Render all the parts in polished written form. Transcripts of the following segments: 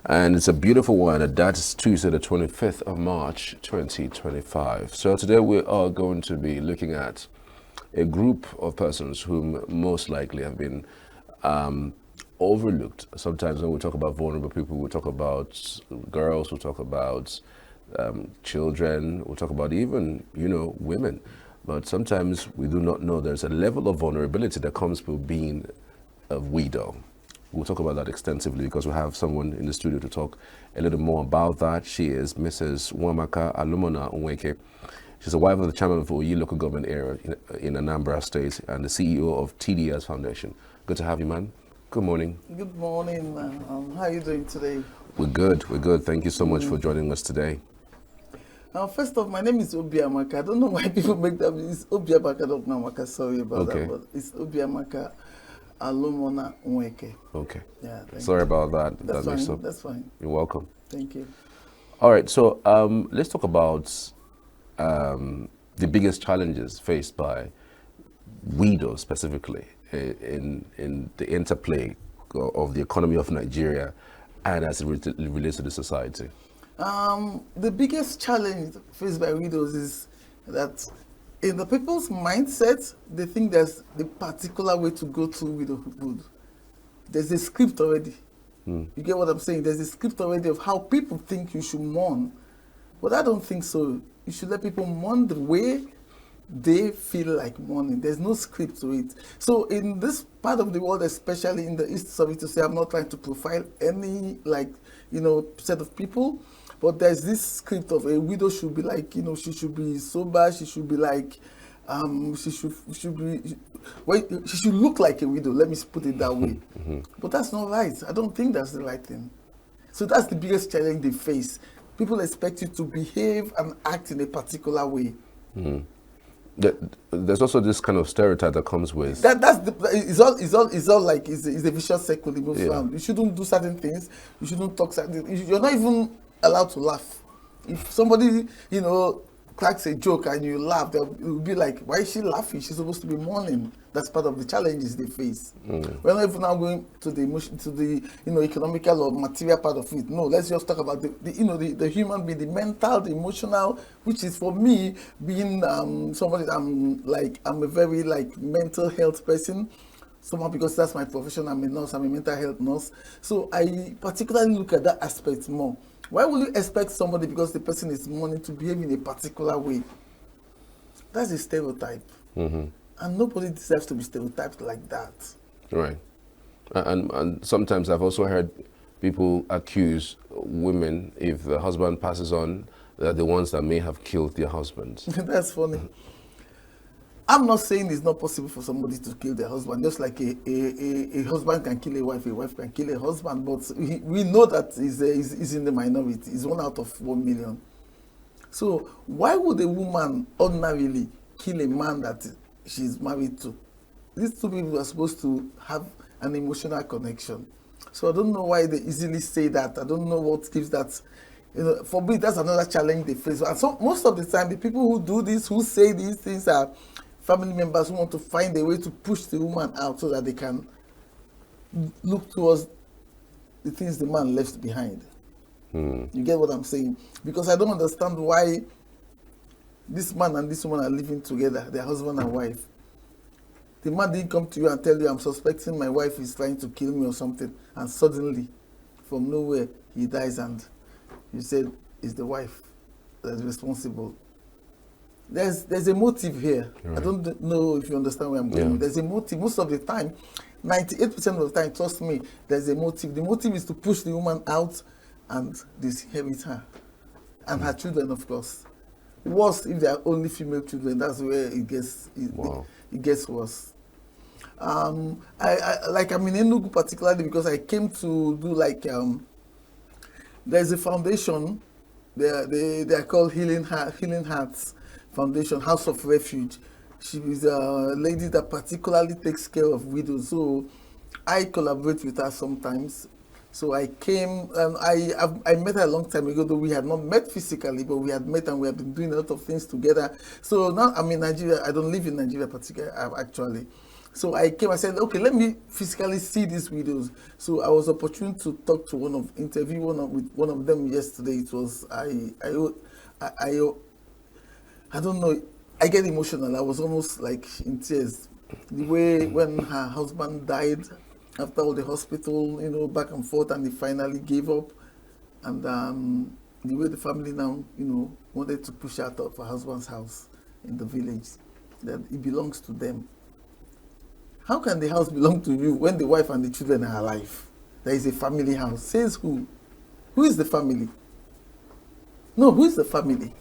And it's a beautiful one, and that's Tuesday, the 25th of March, 2025. So today we are going to be looking at a group of persons whom most likely have been overlooked. Sometimes when we talk about vulnerable people, we talk about girls, we talk about children, we talk about even, women. But sometimes we do not know there's a level of vulnerability that comes with being a widow. We'll talk about that extensively because we have someone in the studio to talk a little more about that. She is Mrs. Nwamaka Nweke. She's the wife of the chairman of Oyi local government area in Anambra State and the CEO of TDS Foundation. Good to have you, man. Good morning. Good morning. How are you doing today? We're good. We're good. Thank you so much for joining us today. First off, my name is Nwamaka. I don't know why people make that. It's Nwamaka, not Nwamaka. Sorry about that, but it's Nwamaka Nweke. Okay. Yeah. Sorry about that. That's fine. That's fine. You're welcome. Thank you. All right. So let's talk about the biggest challenges faced by widows specifically in the interplay of the economy of Nigeria and as it relates to the society. The biggest challenge faced by widows is that in the people's mindset, they think there's a particular way to go to widowhood. There's a script already. You get what I'm saying? There's a script already of how people think you should mourn. But I don't think so. You should let people mourn the way they feel like mourning. There's no script to it. So in this part of the world, especially in the east of it, to say I'm not trying to profile any set of people, but there's this script of a widow should be like, she should be sober, she should be like, she should look like a widow. Let me put it that way. But that's not right. I don't think that's the right thing. So that's the biggest challenge they face. People expect you to behave and act in a particular way. There's also this kind of stereotype that comes with it's all like it's a vicious circle it moves around. You shouldn't do certain things. You shouldn't talk certain things. You're not even allowed to laugh. If somebody cracks a joke and you laugh, they'll be like, why is she laughing? She's supposed to be mourning. That's part of the challenges they face. We're not even now going to the emotion, to the economical or material part of it. No, let's just talk about the human being, the mental, the emotional, which is for me being somebody I'm a very mental health person. Somehow because that's my profession, I'm a nurse, I'm a mental health nurse. So I particularly look at that aspect more. Why would you expect somebody, because the person is mourning, to behave in a particular way? That's a stereotype. And nobody deserves to be stereotyped like that. Right. And sometimes I've also heard people accuse women, if the husband passes on, they're the ones that may have killed their husbands. That's funny. I'm not saying it's not possible for somebody to kill their husband, just like a husband can kill a wife can kill a husband, but we know that is in the minority. It's 1 out of 1 million. So why would a woman ordinarily kill a man that she's married to? These two people are supposed to have an emotional connection. So I don't know why they easily say that. I don't know what gives that. For me, that's another challenge they face. And so most of the time, the people who do this, who say these things, are family members who want to find a way to push the woman out so that they can look towards the things the man left behind. You get what I'm saying? Because I don't understand why this man and this woman are living together, their husband and wife. The man didn't come to you and tell you, I'm suspecting my wife is trying to kill me or something, and suddenly, from nowhere, he dies and you said it's the wife that's responsible. There's a motive here. Right. I don't know if you understand where I'm going. Yeah. There's a motive. Most of the time, 98% of the time, trust me, there's a motive. The motive is to push the woman out and disinherit her. And her children, of course. Worse if they are only female children. That's where it gets worse. I'm in Enugu particularly because I came to do there's a foundation. They are called Healing Hearts Foundation, House of Refuge. She is a lady that particularly takes care of widows. So I collaborate with her sometimes. So I came, I met her a long time ago, though we had not met physically, but we had met and we have been doing a lot of things together. So now I'm in Nigeria. I don't live in Nigeria particularly, actually. So I came, I said, okay, let me physically see these widows. So I was opportune to talk to with one of them yesterday. It was, I don't know, I get emotional. I was almost like in tears. The way when her husband died after all the hospital, back and forth, and he finally gave up. And the way the family now, wanted to push her out of her husband's house in the village, that it belongs to them. How can the house belong to you when the wife and the children are alive? There is a family house. Says who? Who is the family? No, who is the family?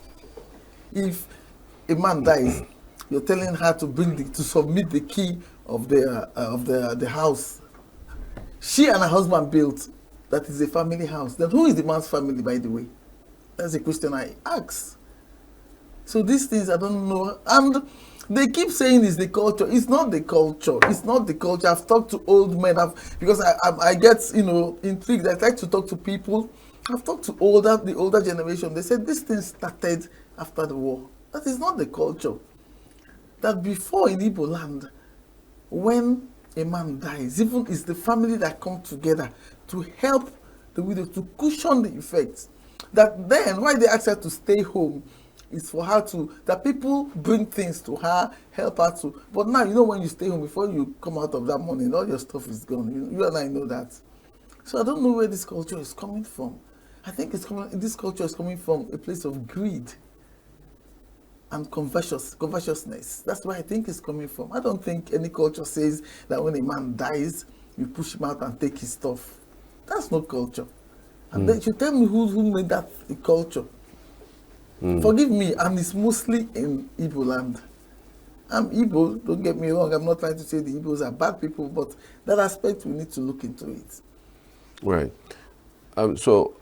If a man dies, you're telling her to submit the key of the house she and her husband built. That is a family house. Then who is the man's family, by the way? That's a question I ask. So these things I don't know, and they keep saying it's the culture. It's not the culture. It's not the culture. I've talked to old men because I get intrigued. I like to talk to people. I've talked to the older generation. They said this thing started after the war. That is not the culture. That before in Igbo land, when a man dies, even it's the family that come together to help the widow, to cushion the effects. That then why they ask her to stay home is for her that people bring things to her, help her to. But now, when you stay home, before you come out of that morning, all your stuff is gone. You and I know that. So I don't know where this culture is coming from. I think this culture is coming from a place of greed and covetousness. That's where I think it's coming from. I don't think any culture says that when a man dies, you push him out and take his stuff. That's not culture. And then you tell me who made that a culture. Forgive me, and it's mostly in Igbo land. I'm Igbo, don't get me wrong. I'm not trying to say the Igbos are bad people, but that aspect we need to look into it. Right. So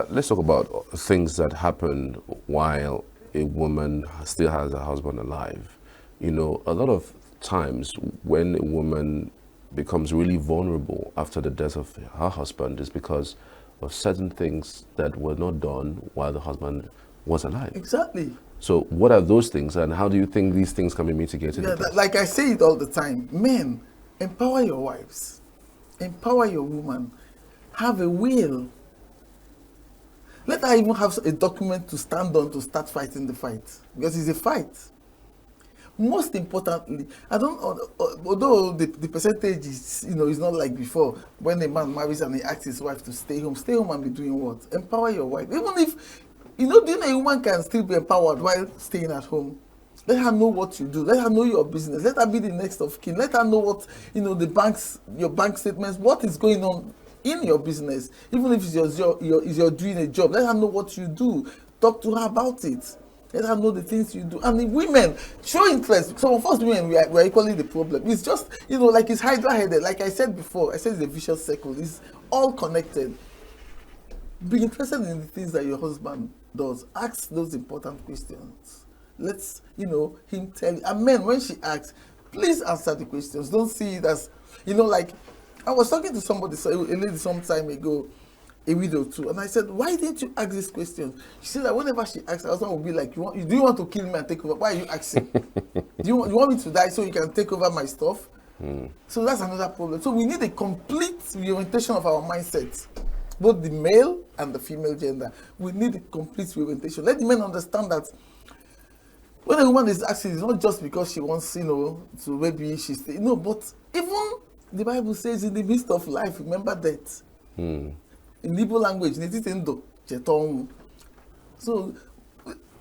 let's talk about things that happen while a woman still has a husband alive. A lot of times when a woman becomes really vulnerable after the death of her husband is because of certain things that were not done while the husband was alive. Exactly. So what are those things, and how do you think these things can be mitigated? Yeah, like I say it all the time, men, empower your wives, empower your woman, have a will. Let her even have a document to stand on to start fighting the fight, because it's a fight. Most importantly, although the percentage is, is not like before, when a man marries and he asks his wife to stay home and be doing what? Empower your wife. Even if, do you know a woman can still be empowered while staying at home? Let her know what you do. Let her know your business. Let her be the next of kin. Let her know what, your bank statements, what is going on in your business. Even if you're doing a job, let her know what you do. Talk to her about it. Let her know the things you do. And the women, show interest. Some of us women, we are equally the problem. It's just, like it's hydra-headed. Like I said before, I said it's a vicious circle. It's all connected. Be interested in the things that your husband does. Ask those important questions. Let's, him tell you. And men, when she asks, please answer the questions. Don't see it as, like, I was talking to somebody, a lady some time ago, a widow too, and I said, why didn't you ask these questions? She said that whenever she asks, her husband will be like, do you want to kill me and take over? Why are you asking? do you want me to die so you can take over my stuff? So that's another problem. So we need a complete reorientation of our mindset, both the male and the female gender. We need a complete reorientation. Let the men understand that when a woman is asking, it's not just because she wants, to maybe she's, but even the Bible says in the midst of life, remember death. In Igbo language, so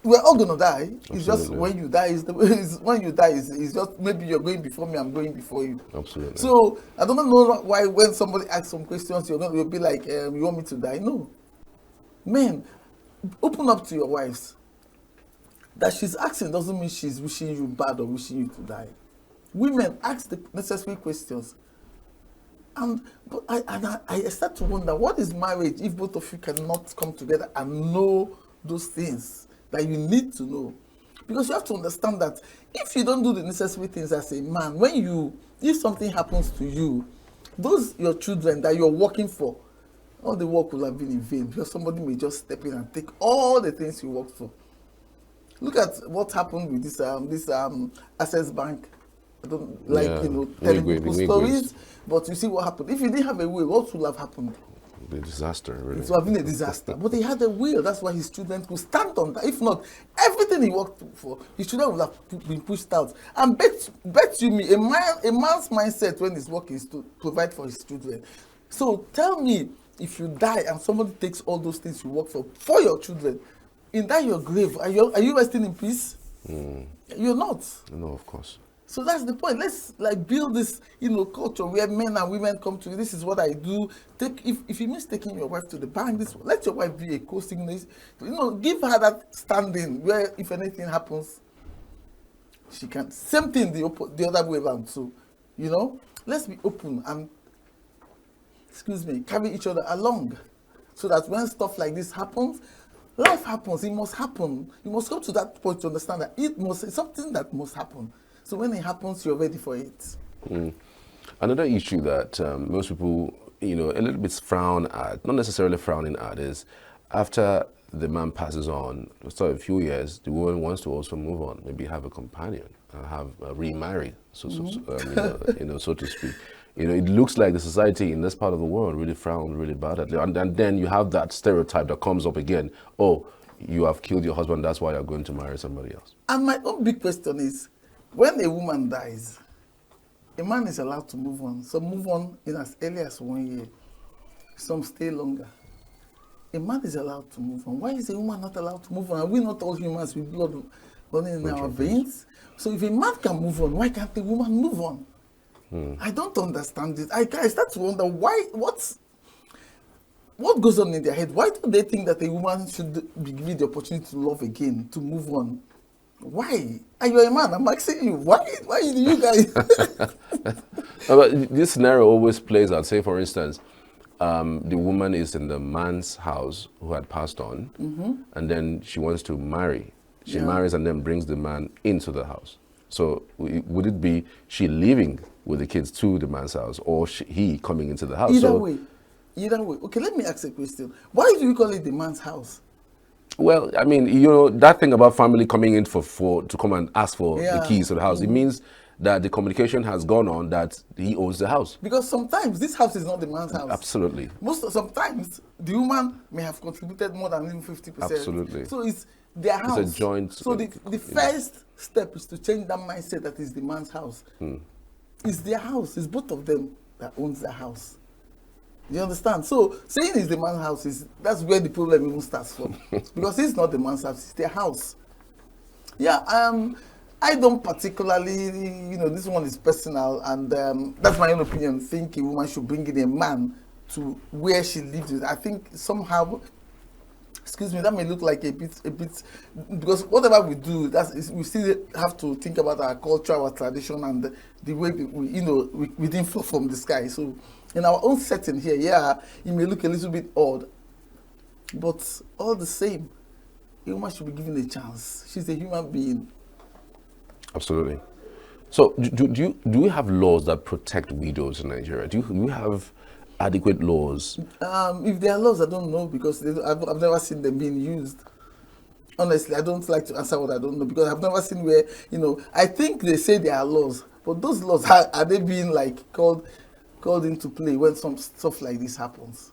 we're all gonna die. It's just when you die is just maybe you're going before me, I'm going before you. Absolutely. So I don't know why when somebody asks some questions, you'll be like, you want me to die? No. Men, open up to your wives. That she's asking doesn't mean she's wishing you bad or wishing you to die. Women, ask the necessary questions. And I start to wonder, what is marriage if both of you cannot come together and know those things that you need to know? Because you have to understand that if you don't do the necessary things as a man, if something happens to you, your children that you're working for, all the work will have been in vain, because somebody may just step in and take all the things you worked for. Look at what happened with this Access Bank I don't like, Yeah. telling Nweke, people Nweke stories. But you see what happened. If he didn't have a will, what would have happened? The disaster, really. It would have been a disaster. But he had a will. That's why his children could stand on that. If not, everything he worked for, his children would have been pushed out. And bet you me, a man's mindset when his work is to provide for his children. So tell me, if you die and somebody takes all those things you work for your children, in that your grave, are you resting in peace? You're not. No, of course. So that's the point. Let's build this, culture where men and women come to. This is what I do. If it means taking your wife to the bank, let your wife be a co-signatory. Give her that standing where if anything happens, she can. Same thing the other way around. So, let's be open and carry each other along, so that when stuff like this happens, life happens. It must happen. You must come to that point to understand that it's something that must happen. So when it happens, you're ready for it. Another issue that most people, a little bit frown at, not necessarily frowning at, is after the man passes on, after a few years, the woman wants to also move on, maybe have a companion, have remarry, so to speak. It looks like the society in this part of the world really frowns really bad at it. And then you have that stereotype that comes up again. Oh, you have killed your husband, that's why you're going to marry somebody else. And my own big question is, when a woman dies, a man is allowed to move on. Some move on in as early as 1 year. Some stay longer. A man is allowed to move on. Why is a woman not allowed to move on? Are we not all humans with blood running in our veins? So if a man can move on, why can't a woman move on? I don't understand this. I start to wonder what goes on in their head. Why do they think that a woman should be given the opportunity to love again, to move on? Why? Are you a man? I'm asking you. Why do you guys? But this scenario always plays out. Say, for instance, the woman is in the man's house who had passed on, and then she wants to marry. She marries and then brings the man into the house. So would it be she leaving with the kids to the man's house, or he coming into the house? Either way. Okay, let me ask a question. Why do you call it the man's house? Well, I mean, that thing about family coming in to come and ask for the keys to the house, it means that the communication has gone on that he owns the house. Because sometimes this house is not the man's house. Absolutely. Sometimes the woman may have contributed more than even 50%. Absolutely. So it's their house. It's a joint. So the first step is to change that mindset that is the man's house. It's their house. It's both of them that owns the house. You understand? So saying it's the man's house that's where the problem even starts from. Because it's not the man's house, it's their house. Yeah, I don't particularly, this one is personal, and that's my own opinion. Think a woman should bring in a man to where she lives with. I think somehow, that may look like a bit, because whatever we do, we still have to think about our culture, our tradition, and the way we didn't fall from the sky. So in our own setting here, it may look a little bit odd, but all the same, a woman should be given a chance. She's a human being. Absolutely. So do you have laws that protect widows in Nigeria? Do you have adequate laws? If there are laws, I don't know, because I've never seen them being used. Honestly, I don't like to answer what I don't know, because I've never seen where, I think they say there are laws, but those laws, are they being called into play when some stuff like this happens?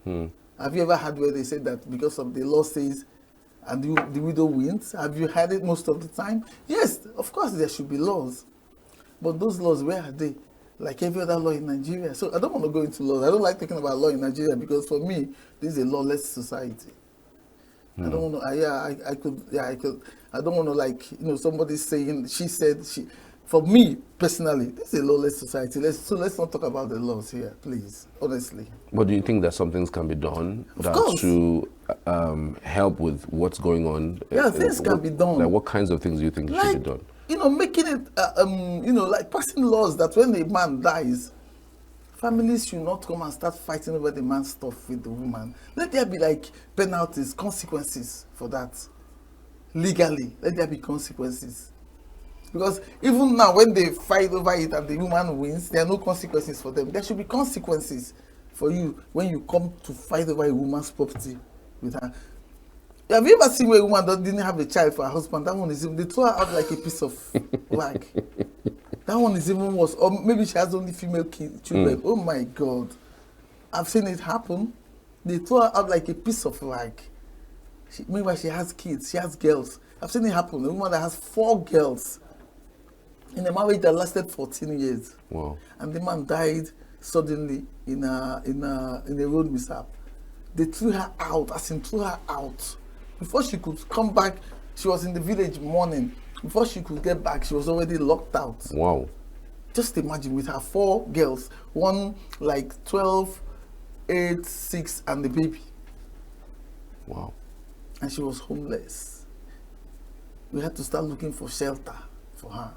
Have you ever heard where they say that because of the law says and the widow wins? Have you heard it most of the time? Yes, of course there should be laws, but those laws, where are they? Like every other law in Nigeria. So I don't want to go into laws. I don't like talking about law in Nigeria, because for me, this is a lawless society. I don't want to. I don't want to somebody saying she said she. For me personally, this is a lawless society. Let's not talk about the laws here, please. Honestly. But do you think that some things can be done to help with what's going on? Yeah, things can be done. Like what kinds of things do you think should be done? Making it, passing laws that when a man dies, families should not come and start fighting over the man's stuff with the woman. Let there be penalties, consequences for that. Legally, let there be consequences. Because even now, when they fight over it and the woman wins, there are no consequences for them. There should be consequences for you when you come to fight over a woman's property with her. Have you ever seen where a woman didn't have a child for her husband? That one is, they throw her out like a piece of rag. That one is even worse. Or maybe she has only female children. Oh my God. I've seen it happen. They throw her out like a piece of rag. Meanwhile, she has kids. She has girls. I've seen it happen. A woman that has 4 girls in a marriage that lasted 14 years. Wow. And the man died suddenly in a road mishap. They threw her out, as in threw her out. Before she could come back, she was in the village mourning. Before she could get back, she was already locked out. Wow. Just imagine, with her 4 girls, one like 12, 8, 6, and the baby. Wow. And she was homeless. We had to start looking for shelter for her.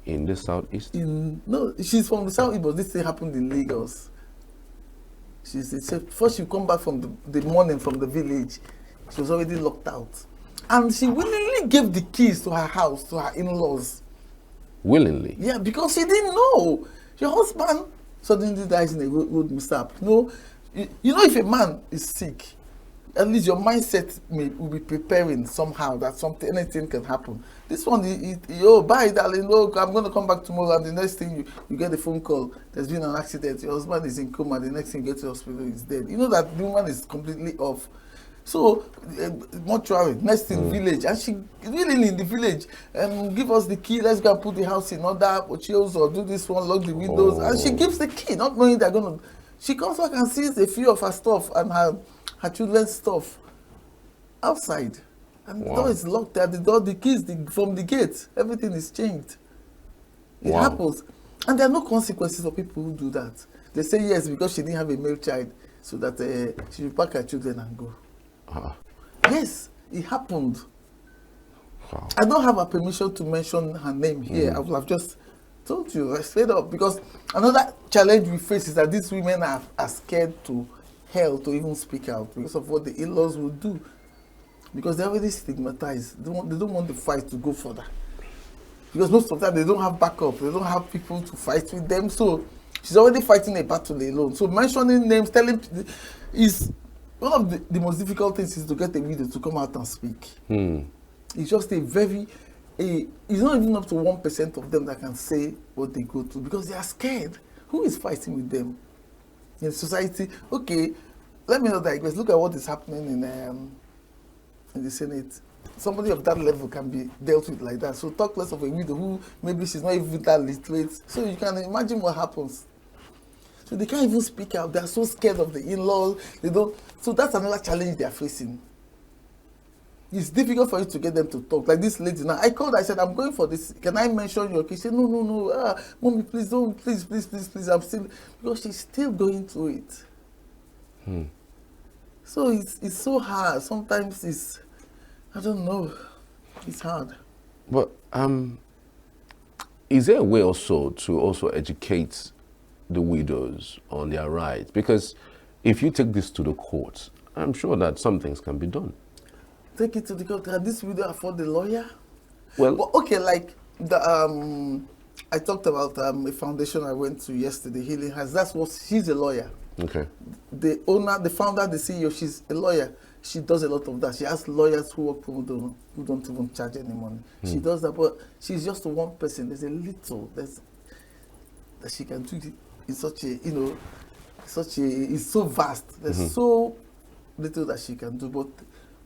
In the southeast? No, she's from the southeast, but this thing happened in Lagos. She said before she come back from the morning from the village, she was already locked out. And she willingly gave the keys to her house to her in-laws. Willingly? Yeah, because she didn't know. Your husband suddenly dies in a road mishap. You know, if a man is sick, at least your mindset will be preparing somehow that anything can happen. This one, oh, bye, darling. Look, I'm going to come back tomorrow. And the next thing you get a phone call. There's been an accident. Your husband is in coma. The next thing you get to the hospital, he's dead. You know that the woman is completely off. So, mortuary, next in village. And she really in the village, give us the key. Let's go and put the house in order, or do this one, lock the windows. Oh. And she gives the key, not knowing they're going to. She comes back and sees a few of her stuff and her children's stuff outside, and the door is locked at the door. The keys from the gate, everything is changed. It happens, and there are no consequences for people who do that. They say yes because she didn't have a male child, so that she should pack her children and go. Yes, it happened. Wow. I don't have a permission to mention her name here. I would have just told you straight up, because another challenge we face is that these women are scared to hell to even speak out because of what the in-laws will do, because they're already stigmatized. They don't want the fight to go further, because most of the time they don't have backup, they don't have people to fight with them, so she's already fighting a battle alone. So mentioning names, telling is one of the most difficult things, is to get a widow to come out and speak. It's just it's not even up to 1% of them that can say what they go through, because they are scared. Who is fighting with them in society? Okay, let me not digress. Look at what is happening in the Senate. Somebody of that level can be dealt with like that. So talk less of a widow who maybe she's not even that literate. So you can imagine what happens. So they can't even speak out. They're so scared of the in-laws. They don't. So that's another challenge they're facing. It's difficult for you to get them to talk. Like this lady now, I called, I said, I'm going for this. Can I mention your case? She said, no. Mommy, please don't. Please. I'm still, because she's still going through it. So it's so hard. Sometimes I don't know. It's hard. But is there a way also to educate the widows on their rights? Because if you take this to the courts, I'm sure that some things can be done. Take it to the court. Can this widow afford the lawyer? Well, okay, like the I talked about a foundation I went to yesterday, Healing Hands. She's a lawyer. Okay. The owner, the founder, the CEO, she's a lawyer. She does a lot of that. She has lawyers who work pro bono, who don't even charge any money. She does that, but she's just one person. There's a little that she can do in such a, it's so vast. There's so little that she can do, but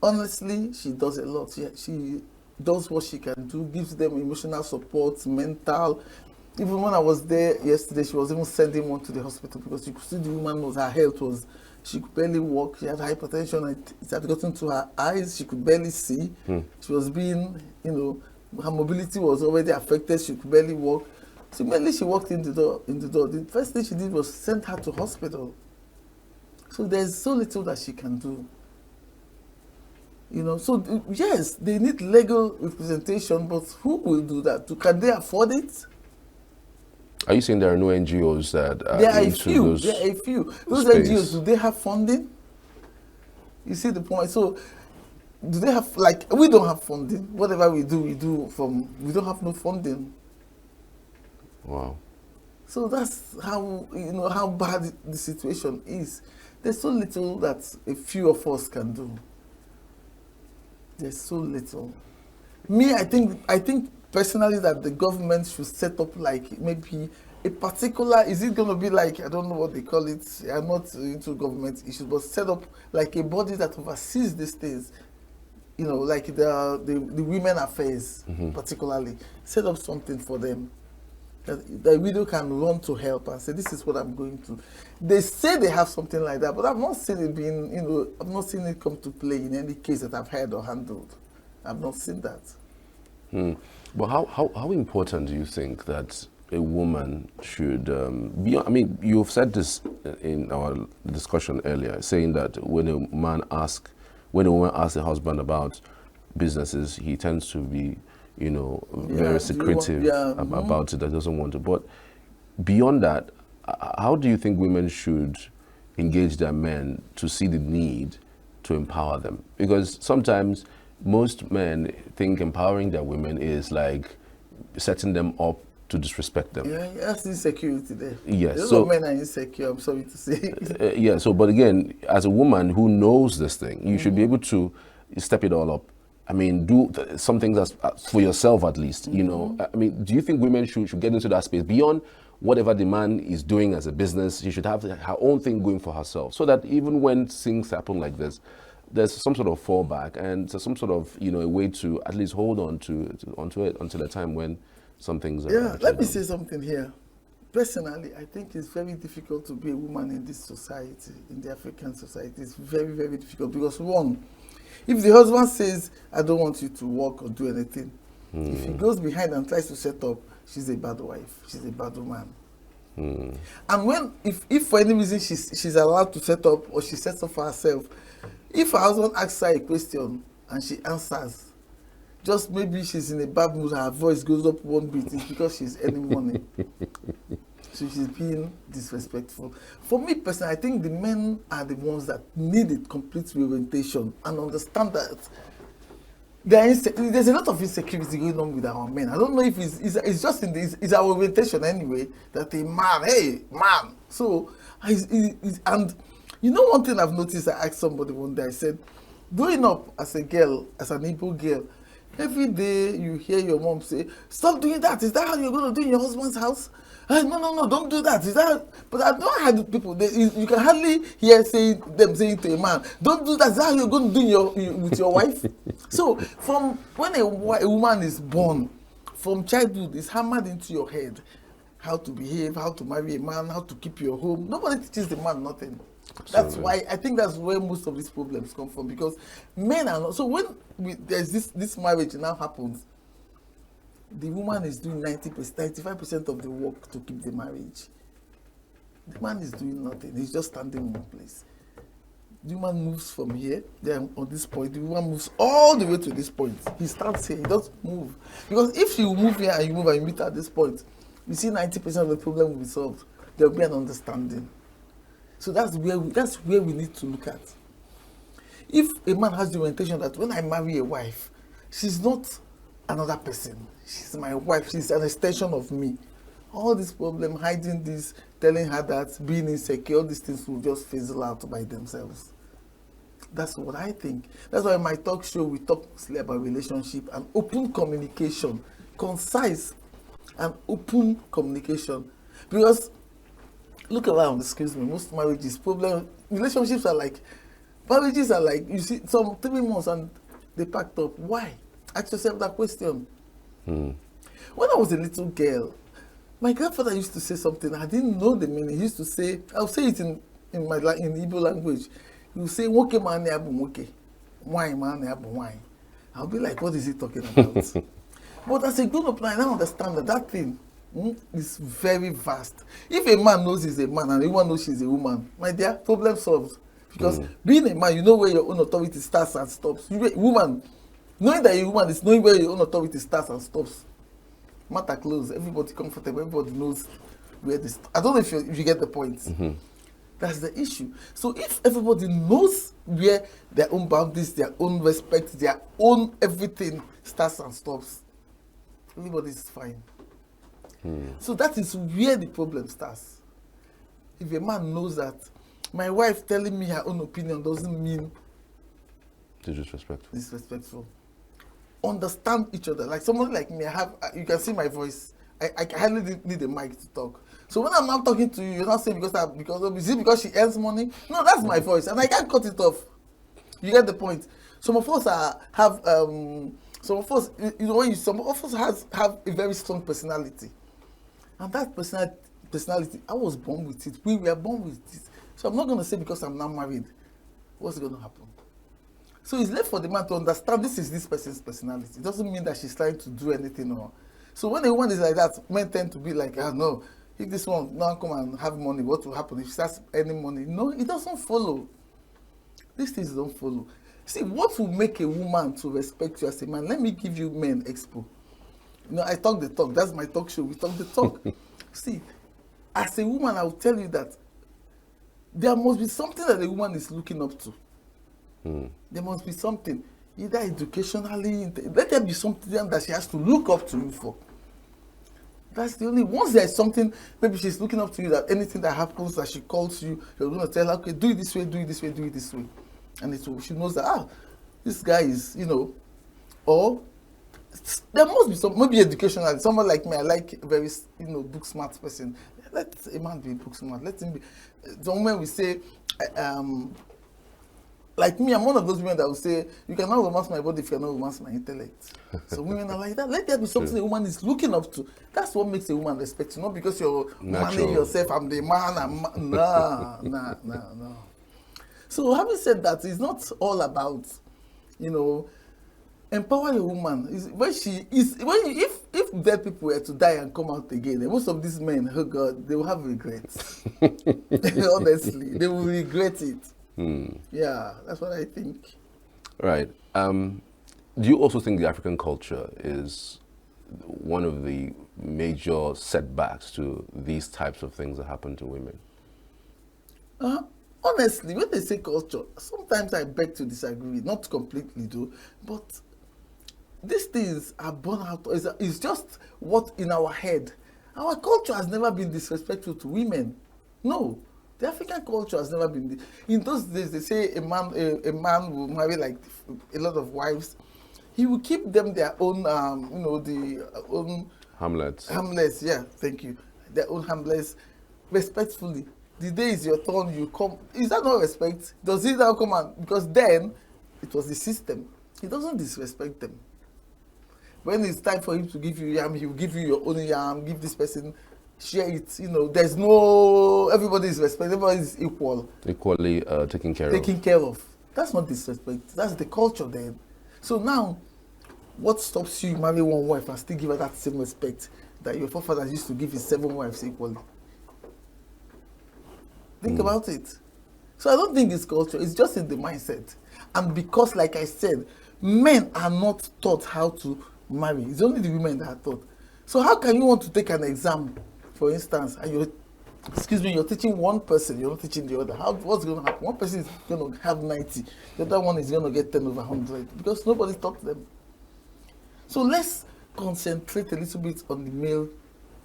honestly, she does a lot. She does what she can do, gives them emotional support, mental. Even when I was there yesterday, she was even sending one to the hospital, because you could see the woman her health was, she could barely walk, she had hypertension, it had gotten to her eyes, she could barely see. She was being, her mobility was already affected, she could barely walk. So immediately she walked in the door. The first thing she did was send her to hospital. So there's so little that she can do. So yes, they need legal representation, but who will do that? Can they afford it? Are you saying there are no NGOs that are There are a into few. those There are a few. Those space? NGOs, do they have funding? You see the point? So do they have, we don't have funding. Whatever we do we don't have no funding. Wow. So that's how, how bad the situation is. There's so little that a few of us can do. There's so little. Me, I think personally that the government should set up like maybe a particular, is it going to be like, I don't know what they call it, I'm not into government issues, but set up like a body that oversees these things, you know, like the women affairs, particularly, set up something for them. That the widow can run to help and say, this is what I'm going to. They say they have something like that, but I've not seen it being, you know, I've not seen it come to play in any case that I've heard or handled. I've not seen that. But how important do you think that a woman should be? I mean, you've said this in our discussion earlier, saying that when a woman asks a husband about businesses, he tends to be, you know, very secretive about it, that doesn't want to. But beyond that, how do you think women should engage their men to see the need to empower them? Because sometimes most men think empowering their women is like setting them up to disrespect them. Yeah, that's insecurity there. Yes. Those So men are insecure, I'm sorry to say. yeah. So, but again, as a woman who knows this thing, you should be able to step it all up. I mean, do some things as, for yourself at least, you know. I mean, do you think women should get into that space beyond whatever the man is doing as a business? She should have her own thing going for herself, so that even when things happen like this, there's some sort of fallback and some sort of, you know, a way to at least hold on onto it until a time when some things are. Yeah, let me say something here. Personally, I think it's very difficult to be a woman in this society, in the African society. It's very, very difficult because one, if the husband says, I don't want you to work or do anything, if he goes behind and tries to set up, she's a bad wife, she's a bad woman. And when, if for any reason she's allowed to set up or she sets up for herself, if her husband asks her a question and she answers, just maybe she's in a bad mood, her voice goes up one bit, it's because she's earning money. So she's being disrespectful. For me personally, I think the men are the ones that need a complete reorientation and understand that there's a lot of insecurity going on with our men. I don't know if it's just in this, it's our orientation anyway, that a man, hey, man. So, and you know one thing I've noticed, I asked somebody one day, I said, growing up as a girl, as an Igbo girl, every day you hear your mom say, stop doing that. Is that how you're going to do in your husband's house? No, don't do that. Is that? But I've not had people, you can hardly hear them saying to a man, don't do that. Is that how you're going to do with your wife? So from when a woman is born, from childhood, it's hammered into your head how to behave, how to marry a man, how to keep your home. Nobody teaches the man nothing. That's why I think that's where most of these problems come from, because men are not. So when there's this marriage now happens, the woman is doing 95% of the work to keep the marriage. The man is doing nothing. He's just standing in one place. The woman moves from here, then on this point, the woman moves all the way to this point. He starts here, he doesn't move. Because if you move here and you move and you meet at this point, you see 90% of the problem will be solved. There will be an understanding. So that's where we need to look at. If a man has the orientation that when I marry a wife, she's not another person. She's my wife. She's an extension of me. All this problem, hiding this, telling her that, being insecure, all these things will just fizzle out by themselves. That's what I think. That's why in my talk show, we talk mostly about relationship and open communication, concise and open communication. Because look around, excuse me, most marriages, relationships are like, marriages are like, you see, some 3 months and they packed up. Why? Ask yourself that question. When I was a little girl, my grandfather used to say something, I didn't know the meaning. He used to say, I'll say it in Igbo language. He would say, Nweke man abu nwoke, wine man abu wine. I'll be like, what is he talking about? But as a grown-up now, I now understand that thing is very vast. If a man knows he's a man and a woman knows she's a woman, my dear, problem solved. Because being a man, you know where your own authority starts and stops. Woman, knowing that you're a woman is knowing where your own authority starts and stops. Matter close, everybody comfortable, everybody knows where this. I don't know if you get the point. That's the issue. So if everybody knows where their own boundaries, their own respect, their own everything starts and stops, everybody's fine. So that is where the problem starts. If a man knows that my wife telling me her own opinion doesn't mean disrespectful. understand each other. Like somebody like me, you can see my voice. I hardly need a mic to talk. So when I'm not talking to you, you're not saying because she earns money. No, that's my voice, and I can't cut it off. You get the point. Some of us some of us, some of us have a very strong personality, and that personality, I was born with it. We were born with it. So I'm not going to say because I'm now married, what's going to happen? So it's left for the man to understand this is this person's personality. It doesn't mean that she's trying to do anything or. So when a woman is like that, men tend to be like, no, if this one now come and have money, what will happen if she starts earning money? No, it doesn't follow. These things don't follow. See, what will make a woman to respect you as a man? Let me give you Men Expo. I talk the talk. That's my talk show. We talk the talk. See, as a woman, I will tell you that there must be something that a woman is looking up to. There must be something, either educationally, let there be something that she has to look up to you for. That's the only, once there's something, maybe she's looking up to you, that anything that happens that she calls you, you're going to tell her, okay, do it this way, do it this way, do it this way. And she knows that, this guy is, or there must be some, maybe educational, someone like me, I like a very, book smart person. Let a man be book smart, let him be. The moment we say, like me, I'm one of those women that will say, you cannot romance my body if you cannot romance my intellect. So women are like that. Let there be something a woman is looking up to. That's what makes a woman respect you. Not because you're manning yourself, I'm the man, no. So having said that, it's not all about, empowering a woman. If dead people were to die and come out again, most of these men, oh God, they will have regrets. Honestly, they will regret it. Yeah, that's what I think. Right. Do you also think the African culture is one of the major setbacks to these types of things that happen to women? Honestly, when they say culture, sometimes I beg to disagree. Not completely, though, but these things are born out. It's just what in our head. Our culture has never been disrespectful to women. No. The African culture has never been. In those days, they say a man will marry like a lot of wives. He will keep them their own, own Hamlets. Hamlets, yeah, thank you. Their own hamlets, respectfully. The day is your turn, you come. Is that not respect? Does he now come and because then it was the system. He doesn't disrespect them. When it's time for him to give you yam, he will give you your own yam. Give this person. Share it, there's no, everybody is respected, everybody is equal. Equally taken care of. That's not disrespect, that's the culture then. So now, what stops you marry one wife and still give her that same respect that your forefathers used to give his 7 wives equally? Think about it. So I don't think it's culture, it's just in the mindset. And because, like I said, men are not taught how to marry. It's only the women that are taught. So how can you want to take an exam, for instance, and you're teaching one person, you're not teaching the other. What's going to happen? One person is going to have 90, the other one is going to get 10 over 100 because nobody taught them. So let's concentrate a little bit on the male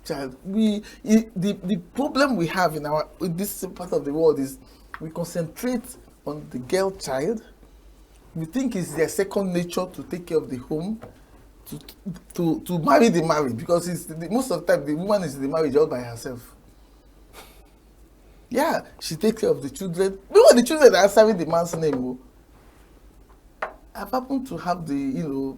child. The problem we have in this part of the world is we concentrate on the girl child. We think it's their second nature to take care of the home. To marry the married because most of the time the woman is in the marriage all by herself. Yeah, she takes care of the children. Even the children that are serving the man's name. I've happened to have the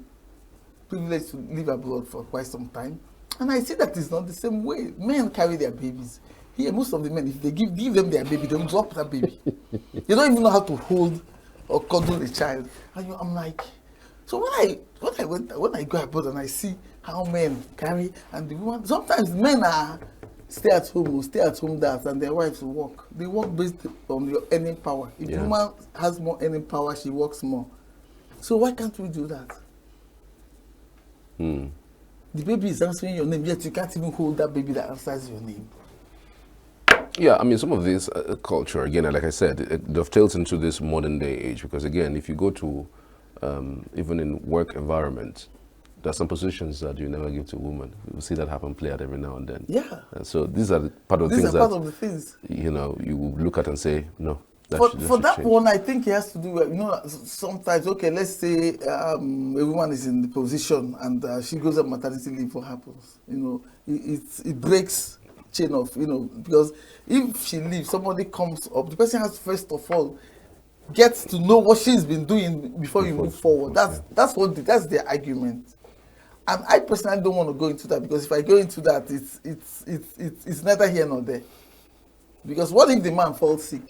privilege to live abroad for quite some time, and I see that it's not the same way. Men carry their babies. Here, most of the men, if they give them their baby, they'll drop that baby. They don't even know how to hold or cuddle the child. And I'm like. So when I go abroad and I see how men carry and the woman, sometimes men are stay at home dads and their wives will work. They work based on your earning power. If the woman has more earning power, she works more. So why can't we do that? The baby is answering your name, yet you can't even hold that baby that answers your name. Yeah, I mean, some of this culture, again, like I said, it dovetails into this modern day age because, again, if you go to even in work environment, there are some positions that you never give to women. You see that happen play out every now and then. Yeah. And so these are part of the things you will look at and say, no, For that one, I think it has to do with, sometimes, okay, let's say a woman is in the position and she goes on maternity leave, what happens? It breaks chain of, because if she leaves, somebody comes up, the person has to first of all gets to know what she's been doing before you move forward. That's their argument. And I personally don't want to go into that, because if I go into that, it's neither here nor there. Because what if the man falls sick?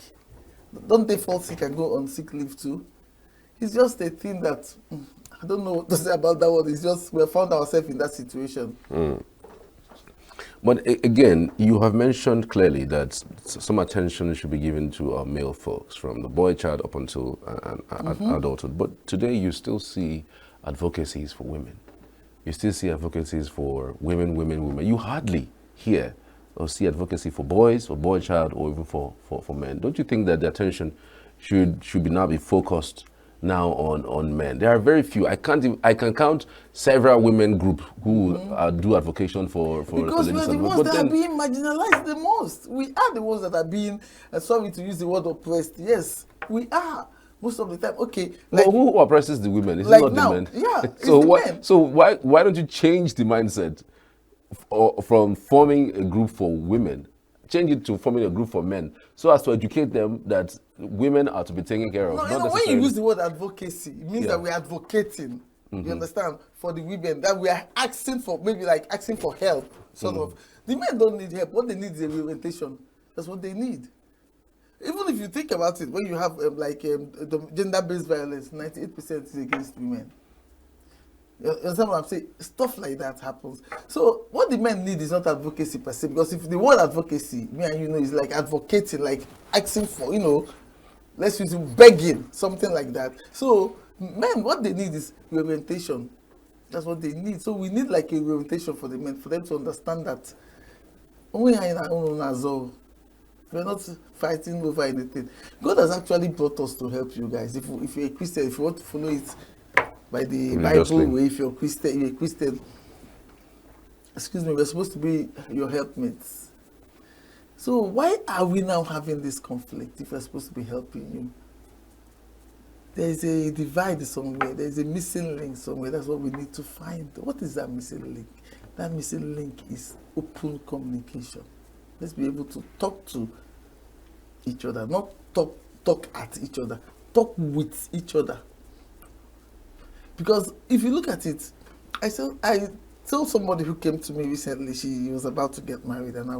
Don't they fall sick and go on sick leave too? It's just a thing that I don't know what to say about that one. It's just we found ourselves in that situation. But again, you have mentioned clearly that some attention should be given to our male folks, from the boy child up until adulthood. But today you still see advocacies for women. You still see advocacies for women. You hardly hear or see advocacy for boys, for boy child, or even for men. Don't you think that the attention should now be focused now on men? There are very few. I can count several women groups who do advocation for because we're the ones that are being marginalized the most. We are the ones that are being, sorry to use the word oppressed. Yes, we are. Most of the time, okay. Like, well, who oppresses the women? Is it not now, the men? Yeah, So why don't you change the mindset from forming a group for women, change it to forming a group for men, so as to educate them that women are to be taken care of? No, when you use the word advocacy, it means that we're advocating. You understand? For the women, that we are asking for, maybe like asking for help, sort of. The men don't need help. What they need is a reorientation. That's what they need. Even if you think about it, when you have the gender-based violence, 98% is against women. You understand what I'm saying? Stuff like that happens. So what the men need is not advocacy per se, because if the word advocacy, me and you is like advocating, like asking for, let's use it, begging, something like that. So men, what they need is reorientation. That's what they need. So we need like a reorientation for the men, for them to understand that we are in our own azor. We're not fighting over anything. God has actually brought us to help you guys. If you're a Christian, if you want to follow it by the Bible way, if you're a Christian, excuse me, we're supposed to be your helpmates. So why are we now having this conflict if we're supposed to be helping you? There's a divide somewhere. There's a missing link somewhere. That's what we need to find. What is that missing link? That missing link is open communication. Let's be able to talk to each other, not talk at each other, talk with each other. Because if you look at it, I told somebody who came to me recently, she was about to get married, and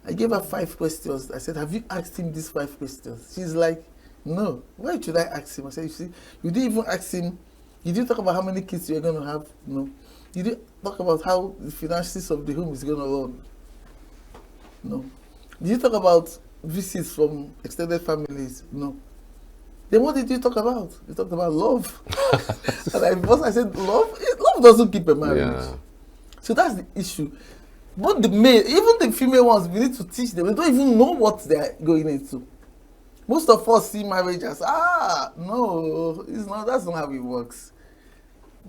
I gave her 5 questions. I said, have you asked him these 5 questions? She's like, no. Why should I ask him? I said, you see, you didn't even ask him, you didn't talk about how many kids you're going to have? No. You didn't talk about how the finances of the home is going to run? No. Did you talk about visits from extended families? No. Then what did you talk about? You talked about love. And I said, love doesn't keep a marriage. Yeah. So that's the issue. But the male, even the female ones, we need to teach them. They don't even know what they're going into. Most of us see marriage as, no, it's not. That's not how it works.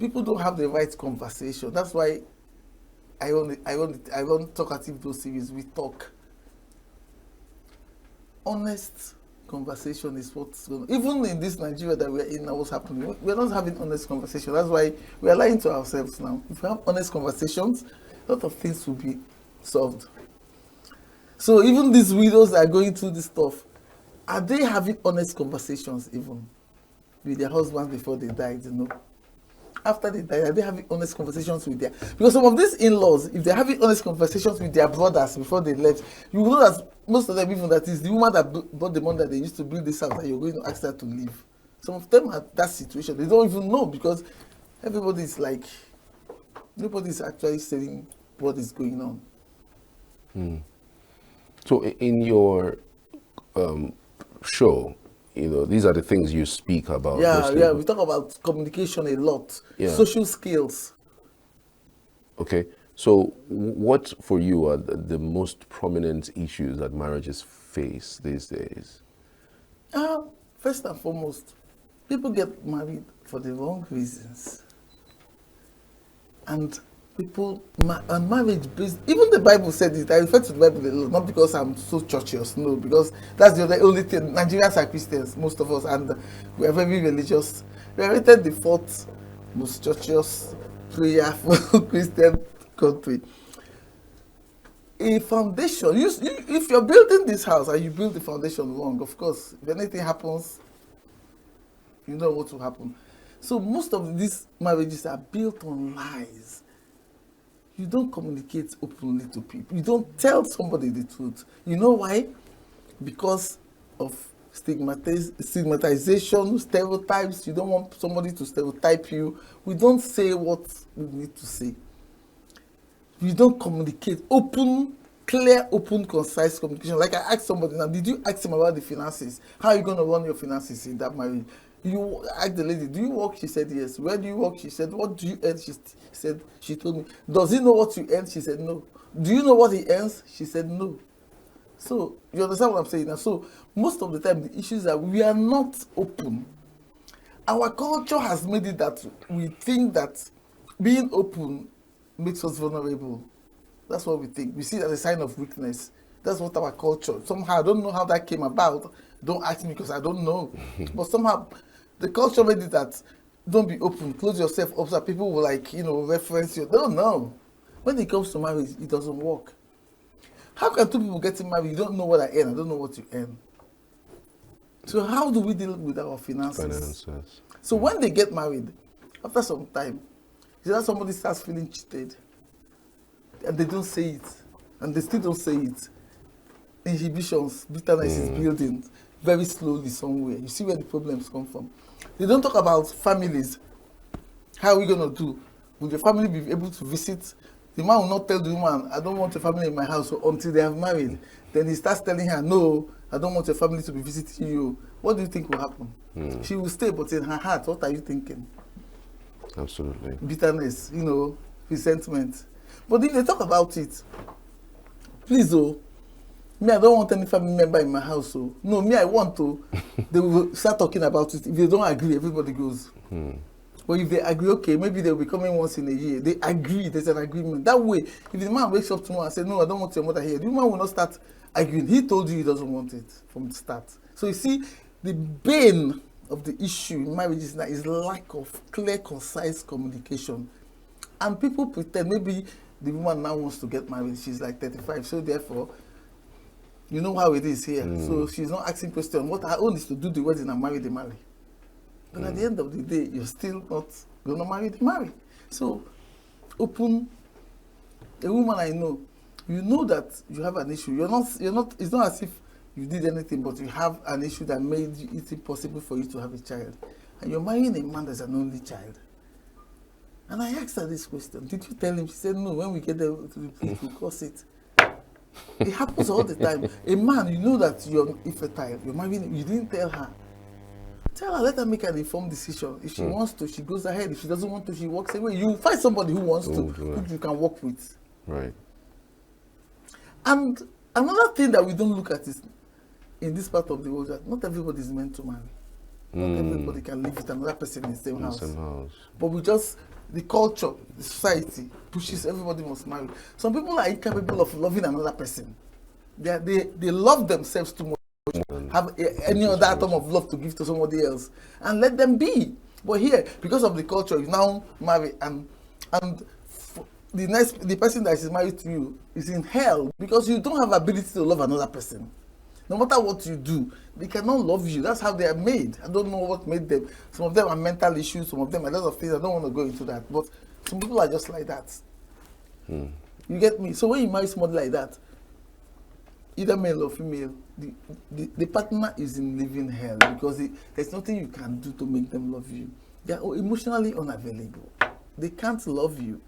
People don't have the right conversation. That's why I run Talkative Dose series. We talk. Honest conversation is what's going on. Even in this Nigeria that we're in now, what's happening? We're not having honest conversation. That's why we're lying to ourselves now. If we have honest conversations, a lot of things will be solved. So even these widows that are going through this stuff, are they having honest conversations even with their husbands before they died, After they die, are they having honest conversations with their... Because some of these in-laws, if they're having honest conversations with their brothers before they left, you will know that most of them, even that is the woman that bought the money that they used to build this house, that you're going to ask her to leave. Some of them are that situation. They don't even know, because everybody's like... Nobody's actually saying what is going on. So in your show, these are the things you speak about. Yeah, we talk about communication a lot, social skills. Okay, so what for you are the most prominent issues that marriages face these days? First and foremost, people get married for the wrong reasons. And people and marriage based. Even the Bible said it. I refer to the Bible a lot, not because I'm so churchish, no, because that's the only thing. Nigerians are Christians, most of us, and we are very religious. We are rated the fourth most churchish, prayerful Christian country. A foundation. If you're building this house and you build the foundation wrong, of course, if anything happens, you know what will happen. So most of these marriages are built on lies. You don't communicate openly to people. You don't tell somebody the truth. You know why? Because of stigmatization, stereotypes. You don't want somebody to stereotype you. We don't say what we need to say. You don't communicate clear, open, concise communication. Like I asked somebody now, did you ask him about the finances? How are you going to run your finances in that marriage? You asked the lady, do you work? She said yes. Where do you work? She said, what do you earn? She told me. Does he know what you earn? She said no. Do you know what he earns? She said no. So you understand what I'm saying now? So most of the time the issues are we are not open. Our culture has made it that we think that being open makes us vulnerable. That's what we think. We see it as a sign of weakness. That's what our culture. Somehow, I don't know how that came about. Don't ask me because I don't know. But somehow, the culture made it that don't be open. Close yourself up so that people will reference you. No. When it comes to marriage, it doesn't work. How can two people get married? You don't know what I earn. I don't know what you earn. So how do we deal with our finances? So when they get married, after some time, is that somebody starts feeling cheated and they don't say it, and they still don't say it. Inhibitions, bitterness is building very slowly somewhere. You see where the problems come from. They don't talk about families. How are we going to do? Will the family be able to visit? The man will not tell the woman, I don't want a family in my house until they have married. Then he starts telling her, no, I don't want your family to be visiting you. What do you think will happen? She will stay, but in her heart, what are you thinking? Absolutely. Bitterness, resentment. But if they talk about it, please, me, I don't want any family member in my house. No, me, I want to. They will start talking about it. If they don't agree, everybody goes. But if they agree, okay, maybe they'll be coming once in a year. They agree, there's an agreement. That way, if the man wakes up tomorrow and says, no, I don't want your mother here, the woman will not start arguing. He told you he doesn't want it from the start. So you see, the bane of the issue in marriages now is lack of clear, concise communication. And people pretend, maybe the woman now wants to get married, she's like 35, so therefore, you know how it is here. So she's not asking questions. What her own is to do the wedding and marry the marry. But at the end of the day, you're still not going to marry the marry. So, open. A woman I know, you know that you have an issue. It's not as if you did anything, but you have an issue that made it impossible for you to have a child. And you're marrying a man that's an only child. And I asked her this question. Did you tell him? She said, no, when we get there to the place, we'll cross it. It happens all the time. A man, you know that you're infertile. You're marrying, you didn't tell her. Tell her, let her make an informed decision. If she wants to, she goes ahead. If she doesn't want to, she walks away. You find somebody who wants to, who you can work with. Right. And another thing that we don't look at is, in this part of the world, that not everybody is meant to marry. Not everybody can live with another person in the same house. But the culture, the society pushes everybody must marry. Some people are incapable of loving another person. They love themselves too much. Have any other atom of love to give to somebody else, and let them be. But here, because of the culture, you now marry, and the person that is married to you is in hell because you don't have ability to love another person. No matter what you do, they cannot love you. That's how they are made. I don't know what made them. Some of them are mental issues. Some of them are a lot of things. I don't want to go into that. But some people are just like that. You get me? So when you marry somebody like that, either male or female, the partner is in living hell because there's nothing you can do to make them love you. They are emotionally unavailable. They can't love you.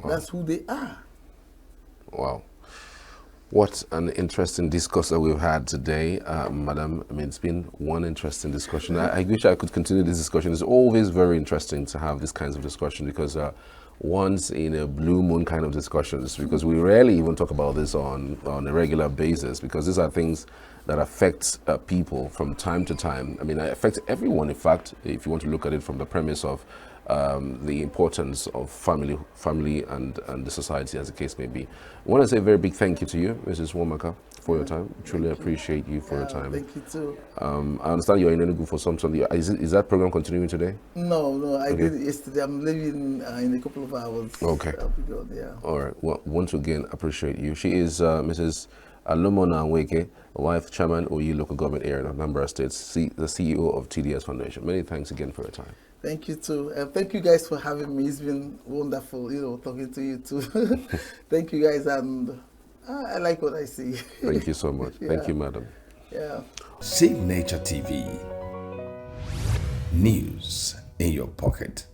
Wow. That's who they are. Wow. What an interesting discourse that we've had today, Madam. I mean, it's been one interesting discussion. I wish I could continue this discussion. It's always very interesting to have these kinds of discussion because once in a blue moon kind of discussions, because we rarely even talk about this on a regular basis, because these are things that affect people from time to time. I mean, it affects everyone, in fact, if you want to look at it from the premise of the importance of family and the society, as the case may be. I want to say a very big thank you to you, Mrs. Nwamaka, for your time. Truly appreciate you for your time. Thank you too. I understand you're in Enugu for some Sunday. Is that program continuing today? No, I did it yesterday. I'm leaving in a couple of hours. Okay. I'll be gone, yeah. All right. Well, once again, appreciate you. She is Mrs. Nweke, wife, chairman, OU local government area in Anambra State, the CEO of TDS Foundation. Many thanks again for your time. Thank you too. Thank you guys for having me. It's been wonderful, talking to you too. Thank you guys, and I like what I see. Thank you so much. Yeah. Thank you, madam. Yeah. Save Nature TV. News in your pocket.